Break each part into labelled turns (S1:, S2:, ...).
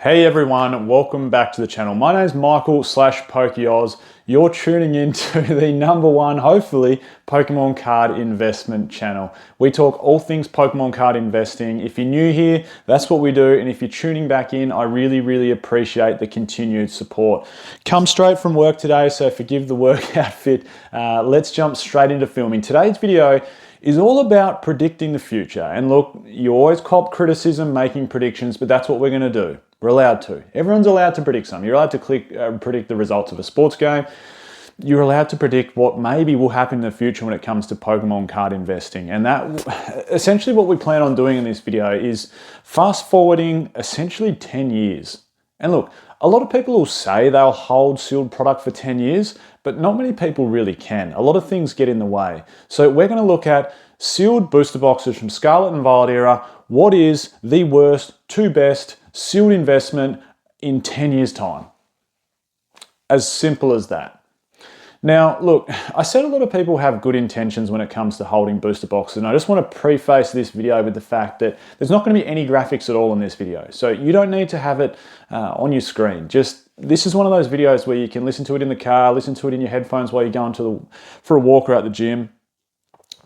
S1: Hey everyone, welcome back to the channel. My name is Michael /PokeOz. You're tuning into the #1, hopefully, Pokemon card investment channel. We talk all things Pokemon card investing. If you're new here, that's what we do. And if you're tuning back in, I really appreciate the continued support. Come straight from work today, so forgive the work outfit. Let's jump straight into filming. Today's video is all about predicting the future. And look, you always cop criticism making predictions, but that's what we're gonna do. We're allowed to. Everyone's allowed to predict something. You're allowed to predict the results of a sports game. You're allowed to predict what maybe will happen in the future when it comes to Pokemon card investing. And that, essentially what we plan on doing in this video is fast forwarding essentially 10 years. And look, a lot of people will say they'll hold sealed product for 10 years, but not many people really can. A lot of things get in the way. So we're going to look at sealed booster boxes from Scarlet and Violet era. What is the worst to best sealed investment in 10 years' time? As simple as that. Now, look, I said a lot of people have good intentions when it comes to holding booster boxes, and I just want to preface this video with the fact that there's not going to be any graphics at all in this video. So you don't need to have it on your screen. This is one of those videos where you can listen to it in the car, listen to it in your headphones while you're going for a walk or at the gym.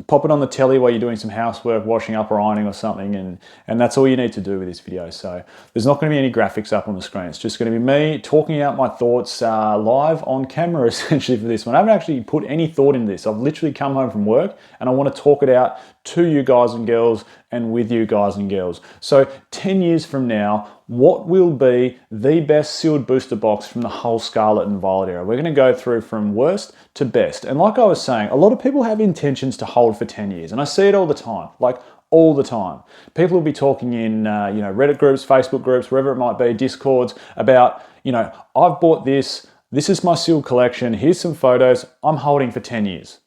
S1: Pop it on the telly while you're doing some housework, washing up or ironing or something, and that's all you need to do with this video. So there's not going to be any graphics up on the screen. It's just going to be me talking out my thoughts live on camera, essentially, for this one. I haven't actually put any thought into this. I've literally come home from work and I want to talk it out to you guys and girls and with you guys and girls. So 10 years from now, what will be the best sealed booster box from the whole Scarlet and Violet era? We're going to go through from worst to best. And like I was saying, a lot of people have intentions to hold for 10 years. And I see it all the time, like all the time. People will be talking in Reddit groups, Facebook groups, wherever it might be, Discords, about, I've bought this is my sealed collection, here's some photos, I'm holding for 10 years.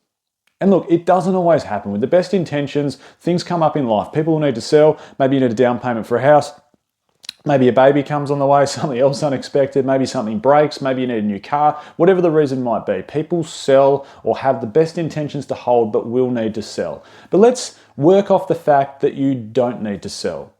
S1: And look, it doesn't always happen. With the best intentions, things come up in life. People will need to sell. Maybe you need a down payment for a house. Maybe a baby comes on the way, something else unexpected. Maybe something breaks. Maybe you need a new car. Whatever the reason might be, people sell or have the best intentions to hold but will need to sell. But let's work off the fact that you don't need to sell.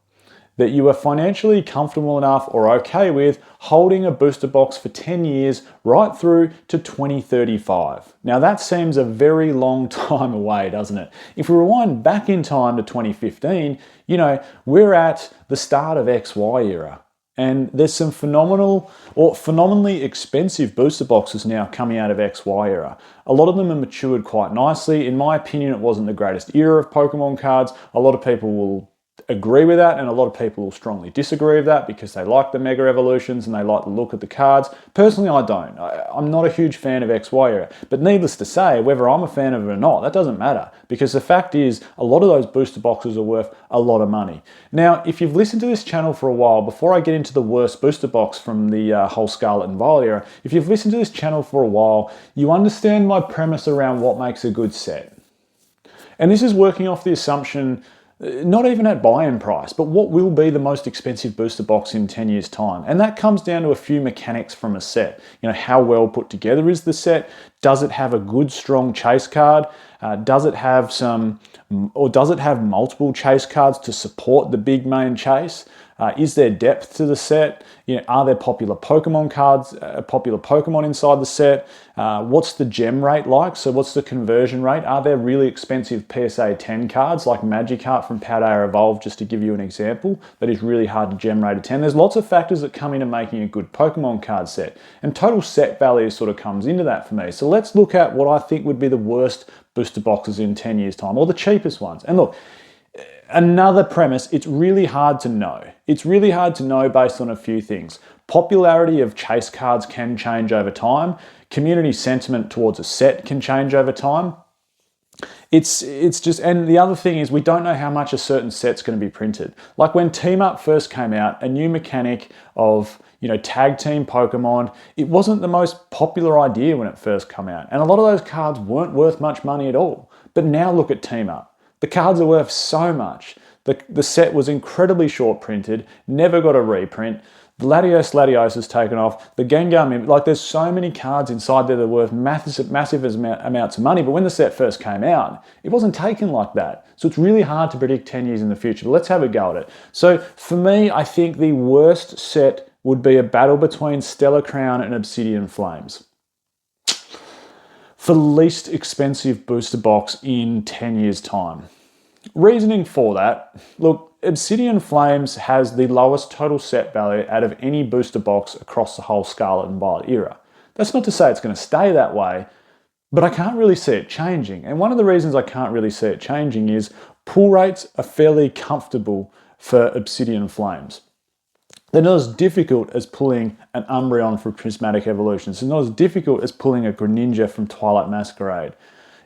S1: That you are financially comfortable enough or okay with holding a booster box for 10 years right through to 2035. Now that seems a very long time away, doesn't it? If we rewind back in time to 2015, we're at the start of XY era. And there's some phenomenally expensive booster boxes now coming out of XY era. A lot of them are matured quite nicely. In my opinion, it wasn't the greatest era of Pokemon cards. A lot of people will agree with that, and a lot of people will strongly disagree with that because they like the Mega Evolutions and they like the look of the cards. Personally, I don't. I'm not a huge fan of XY era, but needless to say, whether I'm a fan of it or not, that doesn't matter, because the fact is a lot of those booster boxes are worth a lot of money. Now, if you've listened to this channel for a while, before I get into the worst booster box from the whole Scarlet and Violet era, if you've listened to this channel for a while, you understand my premise around what makes a good set. And this is working off the assumption, not even at buy-in price, but what will be the most expensive booster box in 10 years' time. And that comes down to a few mechanics from a set. How well put together is the set? Does it have a good, strong chase card? Does it have multiple chase cards to support the big main chase? Is there depth to the set? Are there popular Pokemon cards, popular Pokemon inside the set? What's the gem rate like? So what's the conversion rate? Are there really expensive PSA 10 cards like Magikarp from Paldea Evolved, just to give you an example, that is really hard to gem rate a 10? There's lots of factors that come into making a good Pokemon card set, and total set value sort of comes into that for me. So let's look at what I think would be the worst booster boxes in 10 years' time, or the cheapest ones. And look, another premise, it's really hard to know. It's really hard to know based on a few things. Popularity of chase cards can change over time. Community sentiment towards a set can change over time. It's just, and the other thing is we don't know how much a certain set's going to be printed. Like when Team Up first came out, a new mechanic of tag team Pokemon, it wasn't the most popular idea when it first came out. And a lot of those cards weren't worth much money at all. But now look at Team Up. The cards are worth so much. The set was incredibly short printed, never got a reprint. The Latios has taken off. The Gengar, there's so many cards inside there that are worth massive amounts of money. But when the set first came out, it wasn't taken like that. So it's really hard to predict 10 years in the future. But let's have a go at it. So for me, I think the worst set would be a battle between Stellar Crown and Obsidian Flames for least expensive booster box in 10 years' time. Reasoning for that, look, Obsidian Flames has the lowest total set value out of any booster box across the whole Scarlet and Violet era. That's not to say it's going to stay that way, but I can't really see it changing. And one of the reasons I can't really see it changing is pull rates are fairly comfortable for Obsidian Flames. They're not as difficult as pulling an Umbreon from Prismatic Evolution. It's not as difficult as pulling a Greninja from Twilight Masquerade.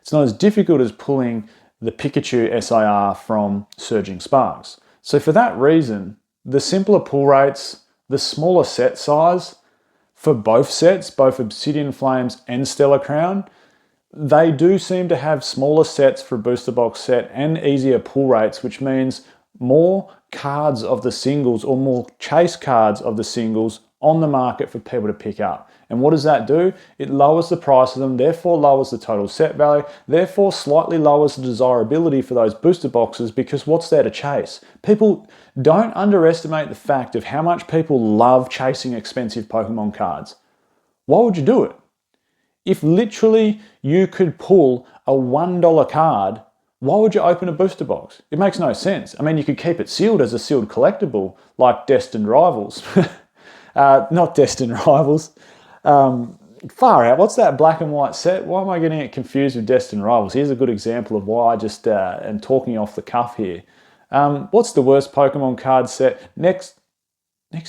S1: It's not as difficult as pulling the Pikachu SIR from Surging Sparks. So for that reason, the simpler pull rates, the smaller set size for both sets, both Obsidian Flames and Stellar Crown, they do seem to have smaller sets for a booster box set and easier pull rates, which means more cards of the singles or more chase cards of the singles on the market for people to pick up. And what does that do? It lowers the price of them, therefore lowers the total set value, therefore slightly lowers the desirability for those booster boxes, because what's there to chase? People don't underestimate the fact of how much people love chasing expensive Pokemon cards. Why would you do it? If literally you could pull a $1 card, why would you open a booster box? It makes no sense. I mean, you could keep it sealed as a sealed collectible, like Destined Rivals. Not Destined Rivals. Far out. What's that black and white set? Why am I getting it confused with Destined Rivals? Here's a good example of why I just am talking off the cuff here. What's the worst Pokemon card set? Next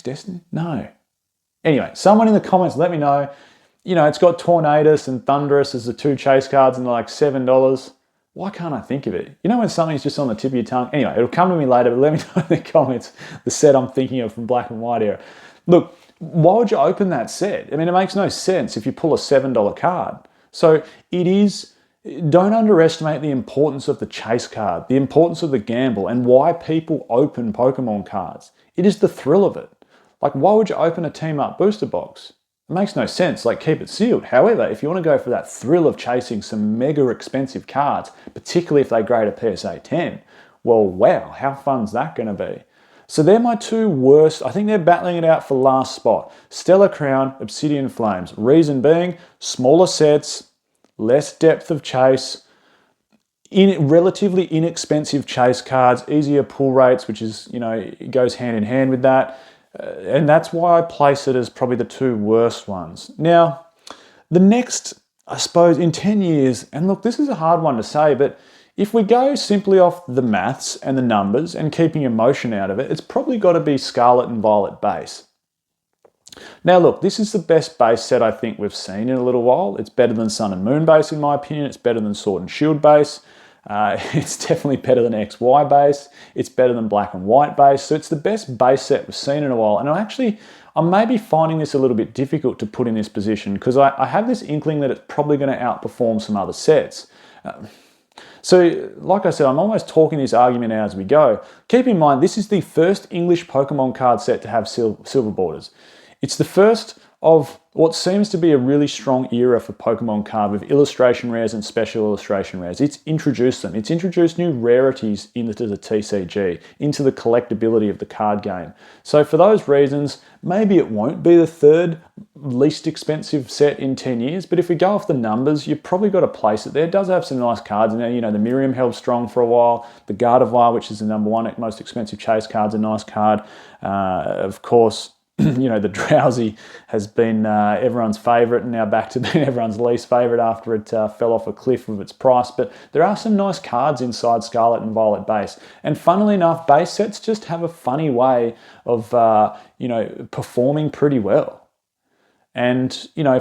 S1: Destiny? No. Anyway, someone in the comments let me know. You know, it's got Tornadus and Thunderous as the two chase cards and they're like $7. Why can't I think of it? You know when something's just on the tip of your tongue? Anyway, it'll come to me later, but let me know in the comments the set I'm thinking of from Black and White era. Look, why would you open that set? I mean, it makes no sense if you pull a $7 card. So don't underestimate the importance of the chase card, the importance of the gamble, and why people open Pokemon cards. It is the thrill of it. Like, why would you open a team-up booster box? It makes no sense, like keep it sealed. However, if you want to go for that thrill of chasing some mega expensive cards, particularly if they grade a PSA 10, well, wow, how fun's that going to be? So they're my two worst. I think they're battling it out for last spot. Stellar Crown, Obsidian Flames. Reason being, smaller sets, less depth of chase, relatively inexpensive chase cards, easier pull rates, which is, you know, it goes hand in hand with that. And that's why I place it as probably the two worst ones. Now, the next, I suppose, in 10 years, and look, this is a hard one to say, but if we go simply off the maths and the numbers and keeping emotion out of it, it's probably got to be Scarlet and Violet base. Now look, this is the best base set I think we've seen in a little while. It's better than Sun and Moon base in my opinion. It's better than Sword and Shield base. It's definitely better than XY base. It's better than Black and White base. So it's the best base set we've seen in a while. And I'm maybe finding this a little bit difficult to put in this position because I have this inkling that it's probably going to outperform some other sets. So, like I said, I'm almost talking this argument out as we go. Keep in mind, this is the first English Pokemon card set to have silver borders. It's the first of what seems to be a really strong era for Pokemon card with illustration rares and special illustration rares. It's introduced them. It's introduced new rarities into the TCG, into the collectability of the card game. So for those reasons, maybe it won't be the third least expensive set in 10 years, but if we go off the numbers, you've probably got to place it there. It does have some nice cards in there. You know, the Miriam held strong for a while. The Gardevoir, which is the number one most expensive chase card, is a nice card. Of course, you know, the Drowsy has been everyone's favourite and now back to being everyone's least favourite after it fell off a cliff with its price. But there are some nice cards inside Scarlet and Violet base. And funnily enough, base sets just have a funny way of, you know, performing pretty well. And, you know,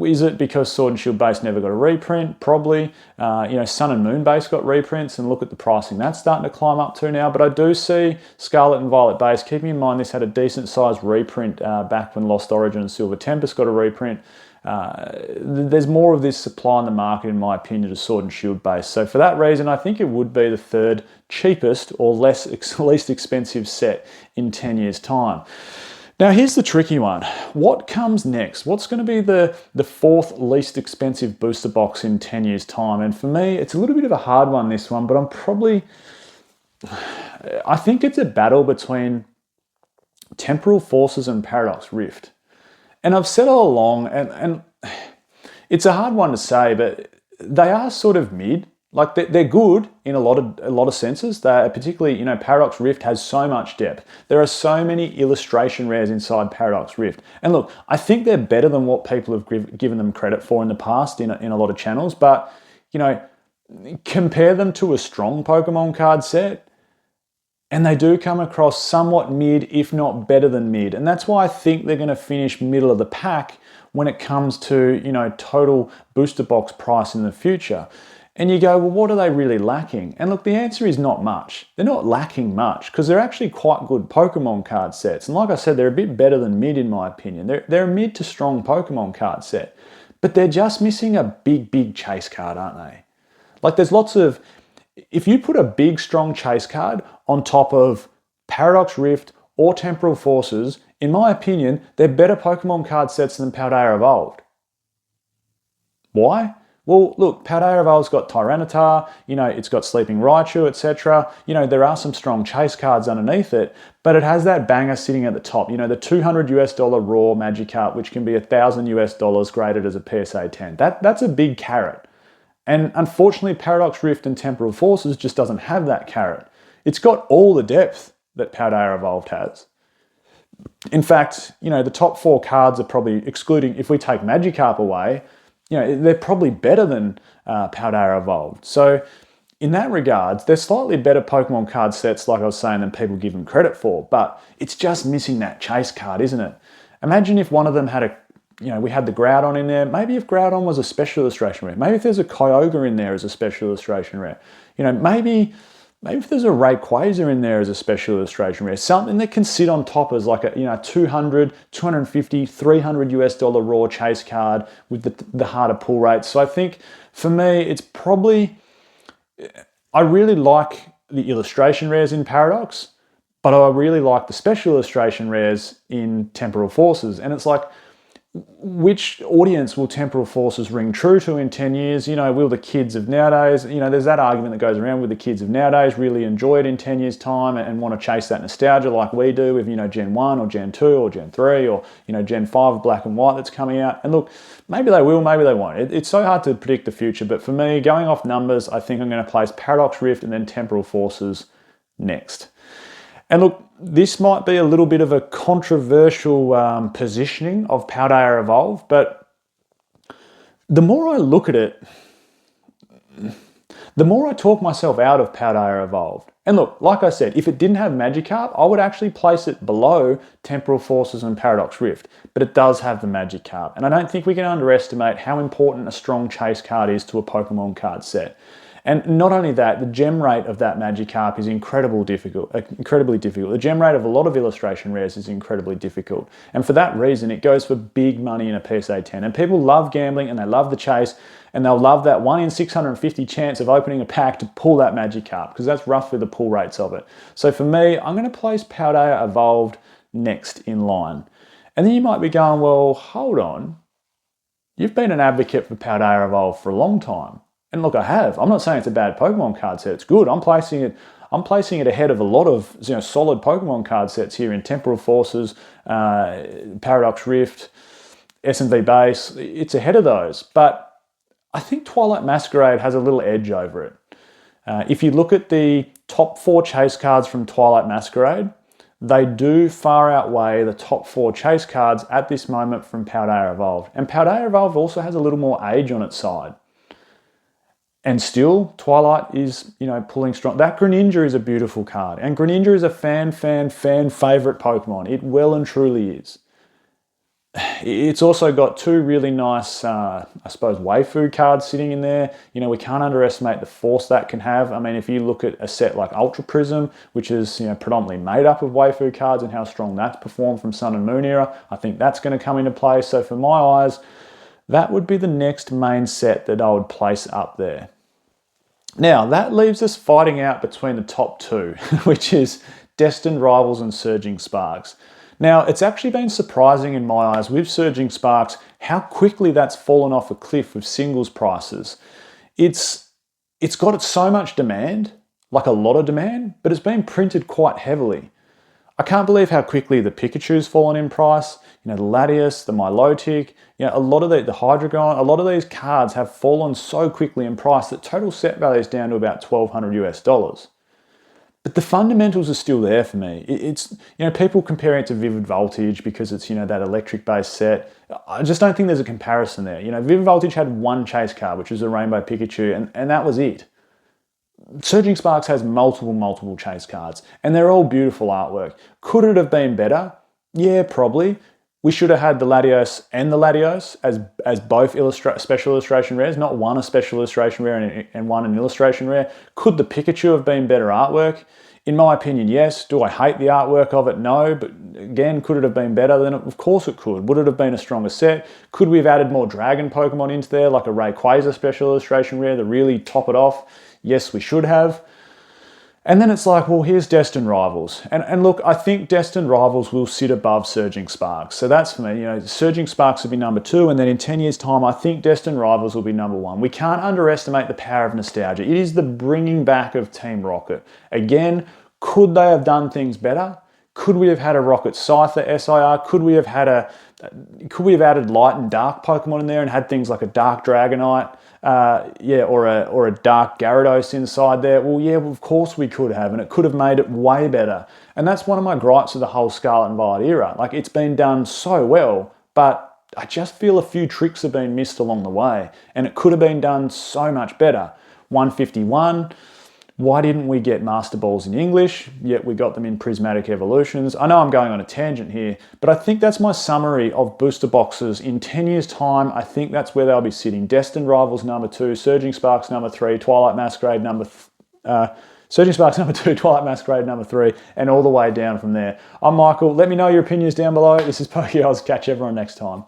S1: is it because Sword and Shield base never got a reprint? Probably. You know, Sun and Moon base got reprints, and look at the pricing that's starting to climb up to now. But I do see Scarlet and Violet base. Keeping in mind this had a decent sized reprint back when Lost Origin and Silver Tempest got a reprint. There's more of this supply in the market, in my opinion, to Sword and Shield base. So for that reason, I think it would be the third cheapest or least expensive set in 10 years' time. Now, here's the tricky one. What comes next? What's going to be the fourth least expensive booster box in 10 years' time? And for me, it's a little bit of a hard one, this one, but I think it's a battle between Temporal Forces and Paradox Rift. And I've said all along, and it's a hard one to say, but they are sort of mid. Like they're good in a lot of senses. They're particularly, Paradox Rift has so much depth. There are so many illustration rares inside Paradox Rift. And look, I think they're better than what people have given them credit for in the past in a lot of channels. But, compare them to a strong Pokemon card set, and they do come across somewhat mid, if not better than mid. And that's why I think they're going to finish middle of the pack when it comes to, total booster box price in the future. And you go, well, what are they really lacking? And look, the answer is not much. They're not lacking much because they're actually quite good Pokemon card sets. And like I said, they're a bit better than mid in my opinion. They're a mid to strong Pokemon card set. But they're just missing a big chase card, aren't they? Like there's lots of... If you put a big, strong chase card on top of Paradox Rift or Temporal Forces, in my opinion, they're better Pokemon card sets than Paldea Evolved. Why? Well, look, Paldea Evolved's got Tyranitar, it's got Sleeping Raichu, etc. There are some strong chase cards underneath it, but it has that banger sitting at the top. The $200 raw Magikarp, which can be $1,000 graded as a PSA 10. That's a big carrot. And unfortunately, Paradox Rift and Temporal Forces just doesn't have that carrot. It's got all the depth that Paldea Evolved has. In fact, the top 4 cards are probably, excluding, if we take Magikarp away, they're probably better than Paldea Evolved. So in that regards, they're slightly better Pokemon card sets, like I was saying, than people give them credit for. But it's just missing that chase card, isn't it? Imagine if one of them had we had the Groudon in there. Maybe if Groudon was a special illustration rare. Maybe if there's a Kyogre in there as a special illustration rare. Maybe if there's a Rayquaza in there as a special illustration rare. Something that can sit on top as like a $200, $250, $300 raw chase card with the harder pull rates. So I think for me, it's probably... I really like the illustration rares in Paradox, but I really like the special illustration rares in Temporal Forces. And it's like, which audience will Temporal Forces ring true to in 10 years? Will the kids of nowadays, there's that argument that goes around with the kids of nowadays really enjoy it in 10 years' time and want to chase that nostalgia like we do with, Gen 1 or Gen 2 or Gen 3 or, Gen 5 of Black and White that's coming out. And look, maybe they will, maybe they won't. It's so hard to predict the future, but for me, going off numbers, I think I'm going to place Paradox Rift and then Temporal Forces next. And look, this might be a little bit of a controversial positioning of Paldea Evolved, but the more I look at it, the more I talk myself out of Paldea Evolved. And look, like I said, if it didn't have Magikarp, I would actually place it below Temporal Forces and Paradox Rift, but it does have the Magikarp. And I don't think we can underestimate how important a strong chase card is to a Pokemon card set. And not only that, the gem rate of that Magikarp is incredibly difficult. The gem rate of a lot of illustration rares is incredibly difficult. And for that reason, it goes for big money in a PSA 10. And people love gambling and they love the chase and they'll love that 1 in 650 chance of opening a pack to pull that Magikarp because that's roughly the pull rates of it. So for me, I'm going to place Paldea Evolved next in line. And then you might be going, well, hold on. You've been an advocate for Paldea Evolved for a long time. And look, I have. I'm not saying it's a bad Pokemon card set. It's good. I'm placing it ahead of a lot of solid Pokemon card sets here in Temporal Forces, Paradox Rift, S&V Base. It's ahead of those. But I think Twilight Masquerade has a little edge over it. If you look at the top 4 chase cards from Twilight Masquerade, they do far outweigh the top 4 chase cards at this moment from Paldea Evolved. And Paldea Evolved also has a little more age on its side. And still, Twilight is, pulling strong. That Greninja is a beautiful card. And Greninja is a fan favorite Pokemon. It well and truly is. It's also got 2 really nice, waifu cards sitting in there. We can't underestimate the force that can have. I mean, if you look at a set like Ultra Prism, which is, predominantly made up of waifu cards and how strong that's performed from Sun and Moon era, I think that's going to come into play. So for my eyes, that would be the next main set that I would place up there. Now, that leaves us fighting out between the top 2, which is Destined Rivals and Surging Sparks. Now, it's actually been surprising in my eyes with Surging Sparks how quickly that's fallen off a cliff with singles prices. It's got so much demand, like a lot of demand, but it's been printed quite heavily. I can't believe how quickly the Pikachu's fallen in price. You know, the Latios, the Milotic, you know, a lot of the Hydreigon, a lot of these cards have fallen so quickly in price that total set value is down to about $1,200 US. But the fundamentals are still there for me. It's, you know, people comparing it to Vivid Voltage because it's, you know, that electric based set. I just don't think there's a comparison there. You know, Vivid Voltage had one chase card, which was the Rainbow Pikachu, and that was it. Surging Sparks has multiple chase cards, and they're all beautiful artwork. Could it have been better? Yeah, probably. We should have had the Latios and the Latios as both special illustration rares, not one a special illustration rare and one an illustration rare. Could the Pikachu have been better artwork? In my opinion, yes. Do I hate the artwork of it? No. But again, could it have been better? Then of course it could. Would it have been a stronger set? Could we have added more Dragon Pokemon into there, like a Rayquaza special illustration rare to really top it off? Yes, we should have. And then it's like, well, here's Destined Rivals. And look, I think Destined Rivals will sit above Surging Sparks. So that's for me, you know, Surging Sparks will be number 2, and then in 10 years' time, I think Destined Rivals will be number 1. We can't underestimate the power of nostalgia. It is the bringing back of Team Rocket. Again, could they have done things better? Could we have had a Rocket Scyther SIR? Could we have added light and dark Pokemon in there and had things like a Dark Dragonite? Or a Dark Gyarados inside there. Well, yeah, of course we could have, and it could have made it way better. And that's one of my gripes of the whole Scarlet and Violet era. Like, it's been done so well, but I just feel a few tricks have been missed along the way, and it could have been done so much better. 151. Why didn't we get Master Balls in English, yet we got them in Prismatic Evolutions? I know I'm going on a tangent here, but I think that's my summary of booster boxes. In 10 years' time, I think that's where they'll be sitting. Destined Rivals number 2, Surging Sparks number 3, Twilight Masquerade Surging Sparks number 2, Twilight Masquerade number 3, and all the way down from there. I'm Michael. Let me know your opinions down below. This is Pokey Oz. Catch everyone next time.